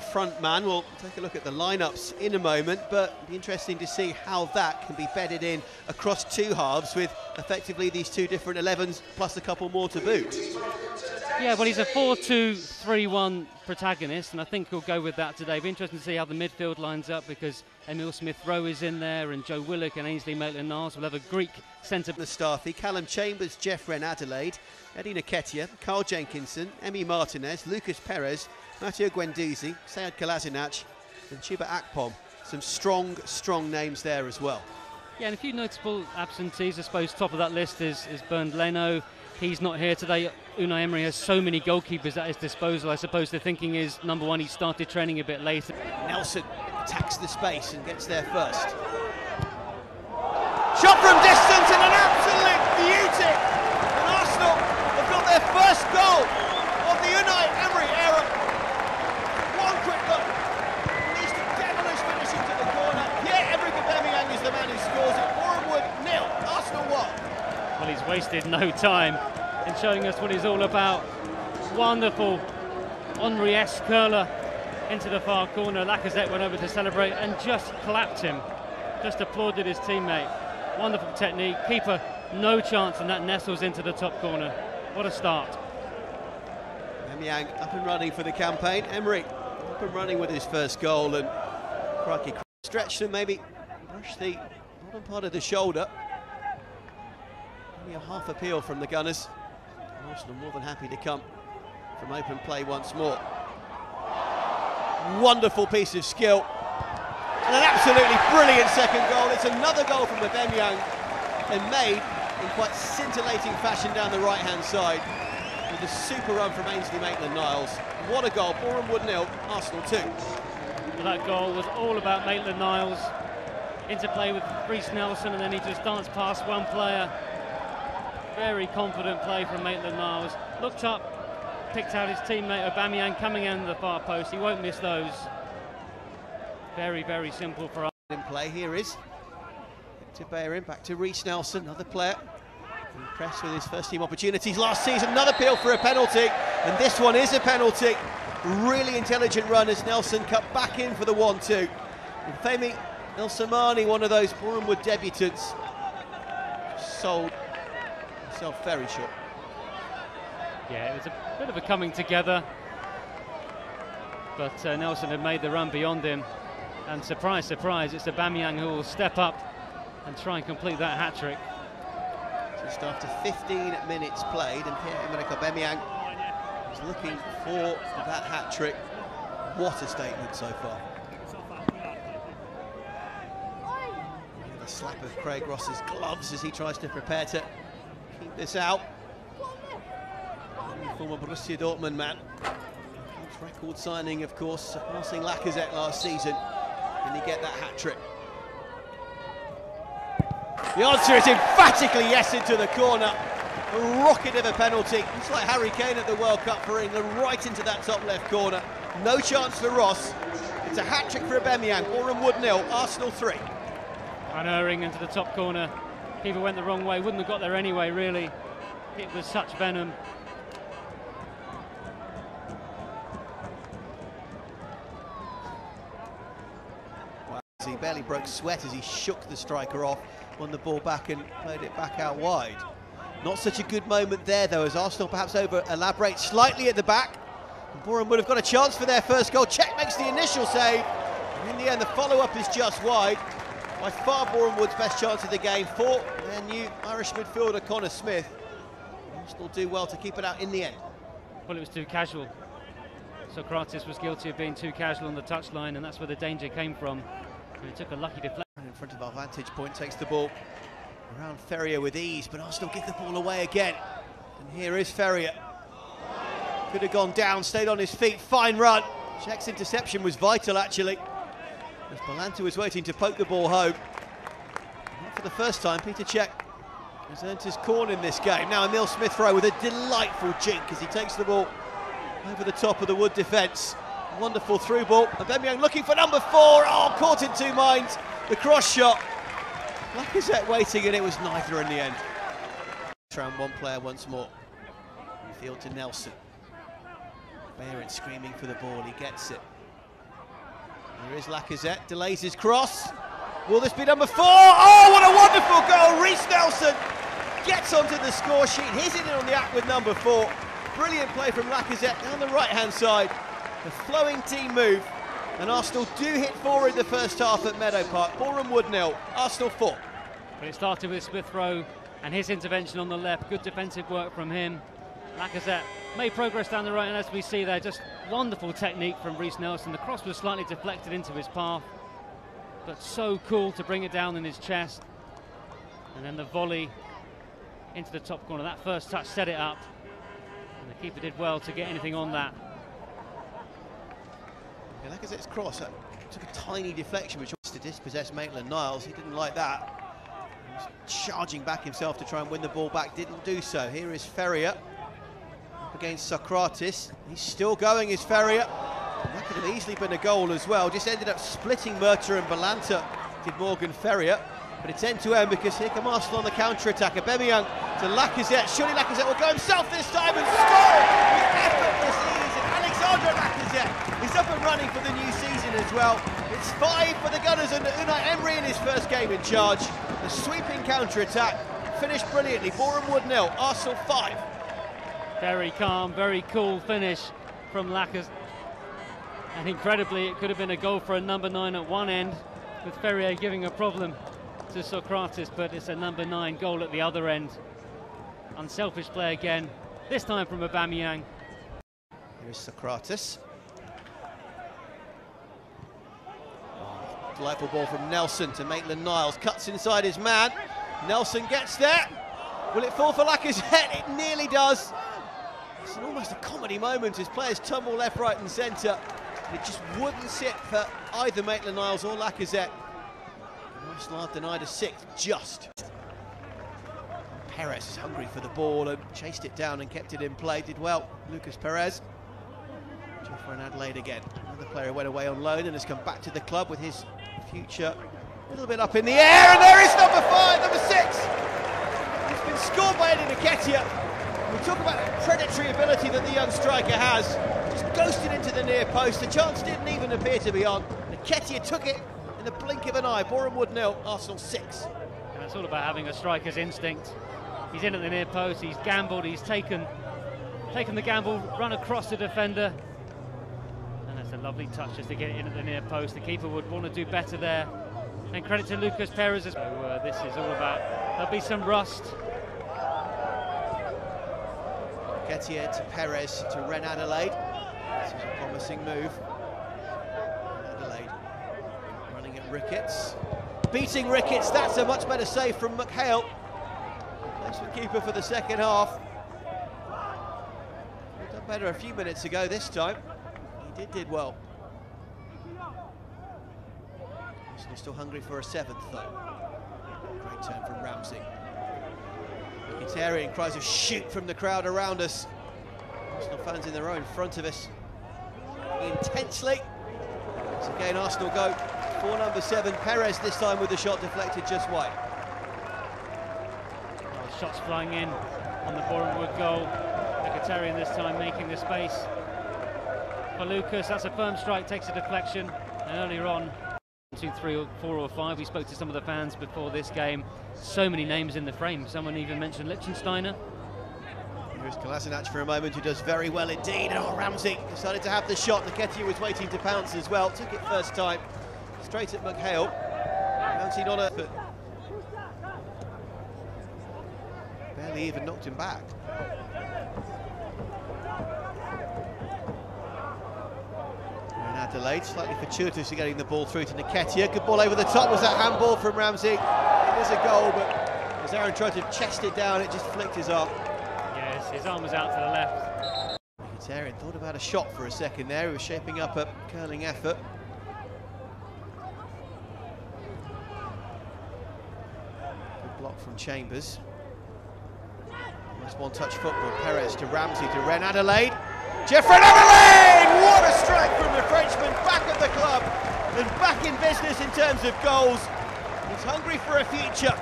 of front man. We'll take a look at the lineups in a moment, but it'll be interesting to see how that can be bedded in across two halves with effectively these two different 11s plus a couple more to boot. Yeah, well, he's a 4-2-3-1 protagonist, and I think he'll go with that today. It'll be interesting to see how the midfield lines up, because Emil Smith-Rowe is in there, and Joe Willock and Ainsley Maitland-Niles will have a Greek centre. The Staffy, Callum Chambers, Jeff Wren Adelaide, Eddie Nketiah, Carl Jenkinson, Emi Martinez, Lucas Perez, Matteo Guendouzi, Sead Kolasinac and Chiba Akpom. Some strong names there as well. Yeah, and a few notable absentees. I suppose top of that list is Bernd Leno. He's not here today. Unai Emery has so many goalkeepers at his disposal. I suppose the thinking is, number one, he started training a bit later. Nelson attacks the space and gets there first. Shot from distance and an absolute beauty. And Arsenal have got their first goal of the Unai Emery era. One quick look. Least a devilish finish into the corner. Pierre-Emerick Aubameyang is the man who scores it. Boreham 0, Arsenal 1. Well, he's wasted no time in showing us what he's all about. Wonderful Henry-esque curler into the far corner. Lacazette went over to celebrate and just clapped him. Just applauded his teammate. Wonderful technique. Keeper, no chance, and that nestles into the top corner. What a start. Aubameyang up and running for the campaign. Emery up and running with his first goal, and crikey, stretched and maybe brush the bottom part of the shoulder. Only a half appeal from the Gunners. Arsenal more than happy to come from open play once more. Wonderful piece of skill. And an absolutely brilliant second goal. It's another goal from Aubameyang, and made in quite scintillating fashion down the right-hand side with a super run from Ainsley Maitland-Niles. What a goal. Boreham 0, Arsenal 2. Well, that goal was all about Maitland-Niles. Interplay with Reece Nelson, and then he just danced past one player. Very confident play from Maitland-Niles. Looked up, picked out his teammate Aubameyang coming in the far post. He won't miss those. Very simple for us. In play, here is to Boreham, back to Reece Nelson, another player impressed with his first team opportunities last season. Another appeal for a penalty, and this one is a penalty. Really intelligent run as Nelson cut back in for the 1-2. And Femi El-Samani, one of those Boreham Wood debutants, sold himself very short. Yeah, it was a bit of a coming together, but Nelson had made the run beyond him, and surprise, surprise, it's Aubameyang who will step up and try and complete that hat-trick. Just after 15 minutes played, and Pierre-Emerick Aubameyang is looking for that hat-trick. What a statement so far. The slap of Craig Ross's gloves as he tries to prepare to keep this out. Former Borussia Dortmund man. Record signing, of course, surpassing Lacazette last season. Can he get that hat-trick? The answer is emphatically yes into the corner. A rocket of a penalty. It's like Harry Kane at the World Cup, throwing them right into that top left corner. No chance for Ross. It's a hat-trick for Aubameyang. Boreham 0, Arsenal 3. Unerring into the top corner. Keeper went the wrong way. Wouldn't have got there anyway, really. It was such venom. He barely broke sweat as he shook the striker off, won the ball back and played it back out wide. Not such a good moment there, though, as Arsenal perhaps over-elaborate slightly at the back. And Boreham would have got a chance for their first goal. Cech makes the initial save, and in the end the follow-up is just wide. By far Boreham Wood's best chance of the game for their new Irish midfielder Connor Smith. Arsenal do well to keep it out in the end. Well, it was too casual. Socrates was guilty of being too casual on the touchline, and that's where the danger came from. He took a lucky deflection. In front of our vantage point, takes the ball around Ferrier with ease, but Arsenal give the ball away again. And here is Ferrier. Could have gone down, stayed on his feet, fine run. Cech's interception was vital, actually, as Balanta was waiting to poke the ball home. Not for the first time, Peter Cech has earned his corner in this game. Now Emil Smith-Rowe with a delightful jink as he takes the ball over the top of the Wood defence. Wonderful through ball. Aubameyang looking for number 4. Oh, caught in two minds. The cross shot. Lacazette waiting, and it was neither in the end. Round one player once more. Field to Nelson. Barron screaming for the ball. He gets it. Here is Lacazette, delays his cross. Will this be number 4? Oh, what a wonderful goal! Reece Nelson gets onto the score sheet, he's in on the act with number 4. Brilliant play from Lacazette down the right-hand side. The flowing team move, and Arsenal do hit 4 in the first half at Meadow Park. Boreham Wood 0, Arsenal 4. But it started with Smith Rowe and his intervention on the left. Good defensive work from him. Lacazette made progress down the right, and as we see there, just wonderful technique from Reece Nelson. The cross was slightly deflected into his path, but so cool to bring it down in his chest. And then the volley into the top corner. That first touch set it up, and the keeper did well to get anything on that. Yeah, Lacazette's cross took a tiny deflection, which was to dispossess Maitland-Niles. He didn't like that. He was charging back himself to try and win the ball back, didn't do so. Here is Ferrier up against Socrates. He's still going, is Ferrier. And that could have easily been a goal as well. Just ended up splitting Murta and Balanta, did Morgan Ferrier. But it's end-to-end because here come Arsenal on the counter-attack. Aubameyang to Lacazette. Surely Lacazette will go himself this time and score with effortless ease. And Alexandre Lacazette is up and running for the new season as well. It's 5 for the Gunners under Unai Emery in his first game in charge. The sweeping counter-attack finished brilliantly. Boreham Wood 0, Arsenal 5. Very calm, very cool finish from Lacazette. And incredibly, it could have been a goal for a number 9 at one end, with Ferrier giving a problem to Socrates, but it's a number 9 goal at the other end. Unselfish play again, this time from Aubameyang. Here's Socrates. Delightful ball from Nelson to Maitland-Niles, cuts inside his man. Nelson gets there. Will it fall for Lacazette? It nearly does. It's almost a comedy moment as players tumble left, right and centre. It just wouldn't sit for either Maitland-Niles or Lacazette. Arsenal are denied a 6th, just. Perez is hungry for the ball and chased it down and kept it in play. Did well, Lucas Perez. For an Adelaide again. Another player who went away on loan and has come back to the club with his future a little bit up in the air. And there is number 5, number 6. He's been scored by Eddie Nketiah. We talk about the predatory ability that the young striker has. Just ghosted into the near post. The chance didn't even appear to be on. Nketiah took it in the blink of an eye. Boreham Wood 0, Arsenal 6. And it's all about having a striker's instinct. He's in at the near post, he's gambled, he's taken the gamble, run across the defender. And that's a lovely touch just to get it in at the near post. The keeper would want to do better there. And credit to Lucas Perez as well. So, this is all about, there'll be some rust. Nketiah to Perez to Ren Adelaide. This is a promising move. Adelaide running at Ricketts. Beating Ricketts, that's a much better save from McHale. Replacement keeper for the second half. He'd done better a few minutes ago this time. He did well. Arsenal still hungry for a 7th though. Great turn from Ramsey. Mkhitaryan cries of shoot from the crowd around us. Arsenal fans in their own front of us. Intensely. So again Arsenal go for number 7, Perez this time with the shot deflected just wide. Well, shots flying in on the Boreham Wood goal. Mkhitaryan this time making the space for Lucas. That's a firm strike, takes a deflection. And earlier on, 2, 3, or 4 or 5, we spoke to some of the fans before this game. So many names in the frame. Someone even mentioned Liechtensteiner. Here's Kolasinac for a moment, who does very well indeed. Oh, Ramsey decided to have the shot. Nketiah was waiting to pounce as well. Took it first time. Straight at McHale. Ramsey not a... barely even knocked him back. And Adelaide, slightly fortuitously getting the ball through to Nketiah. Good ball over the top. Was that handball from Ramsey? It is a goal, but as Aaron tried to chest it down, it just flicked his arm. Yes, his arm was out to the left. Mkhitaryan thought about a shot for a second there. He was shaping up a curling effort. Good block from Chambers. Almost one-touch football. Perez to Ramsey to Ren Adelaide. Jeffrey Adelaide! What a strike from the Frenchman, back at the club and back in business in terms of goals. He's hungry for a future.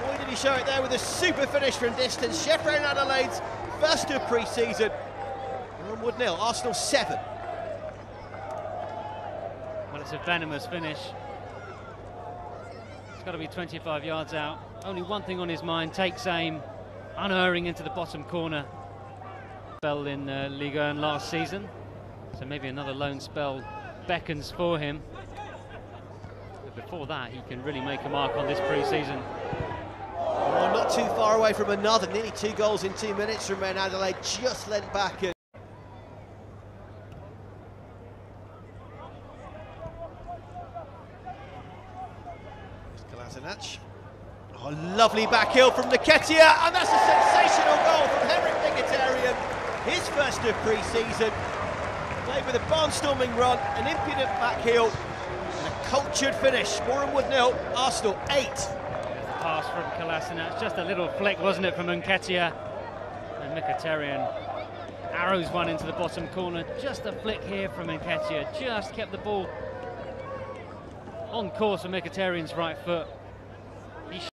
Boy, did he show it there with a super finish from distance. Jeffrey Adelaide's first of pre-season. Boreham Wood 0, Arsenal 7. Well, It's a venomous finish. It's got to be 25 yards out. Only one thing on his mind, takes aim, unerring into the bottom corner. Spell in Ligue 1 last season, so maybe another loan spell beckons for him. But before that, he can really make a mark on this pre-season. Oh, not too far away from another. Nearly 2 goals in 2 minutes from Men. Adelaide just leant back. And Kolasinac. Oh, lovely back heel from Nketiah, and that's a sensational goal from Henrik Mkhitaryan. His first of pre-season. Played with a barnstorming run, an impudent back heel, and a cultured finish. Boreham 0, Arsenal 8. Pass from Kolasinac, just a little flick, wasn't it, from Nketiah? And Mkhitaryan arrows one into the bottom corner. Just a flick here from Nketiah, just kept the ball on course for Mkhitaryan's right foot.